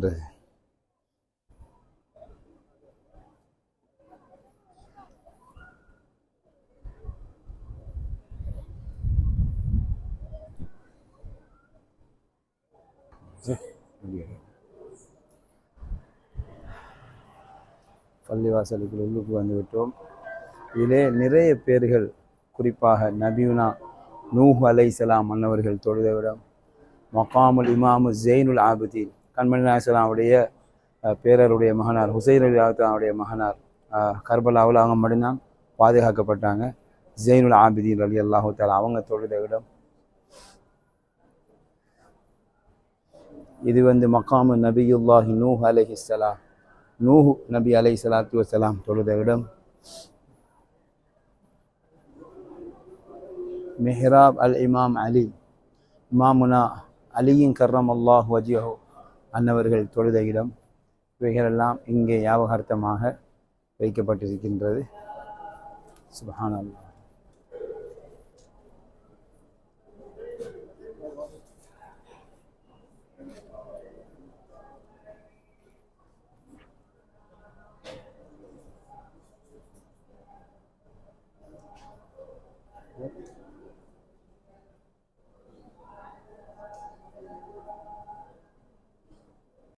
இருக்கின்றது. பள்ளிவாசலுக்கு உள்ளுக்கு வந்துவிட்டோம். இதிலே நிறைய பேர்கள், குறிப்பாக நபியுனா நூஹ் அலைஹிஸ்ஸலாம் அன்னவர்கள் தொழுதவிடம், மகாமுல் இமாமு ஜெயினுல் ஆபிதீன் கண்மணி நாயகனுடைய பேரருடைய மகனார் ஹுசைன் அலிஹுடைய மகனார் கர்பலாவில் அவங்க மட்டும்தான் பாதுகாக்கப்பட்டாங்க. ஜெயினுல் ஆபிதீன் அலி அல்லாஹு தாலா அவங்க தொழுத இடம். இது மகாமு நபியுல்லாஹி நூஹ் அலைஹிஸ்ஸலாம், நூஹ் நபி அலைஹிஸ்ஸலாத்து வஸ்ஸலாம் தொழுத இடம். மிஹ்ராப் அல் இமாம் அலி, இமாமுனா அலியின் கர்ரம் அல்லாஹ் வஜ்ஹு அன்னவர்கள் தொழுத இடம். இவைகளெல்லாம் இங்கே ஞாபகார்த்தமாக வைக்கப்பட்டிருக்கின்றது. சுப்ஹானல்லாஹ்.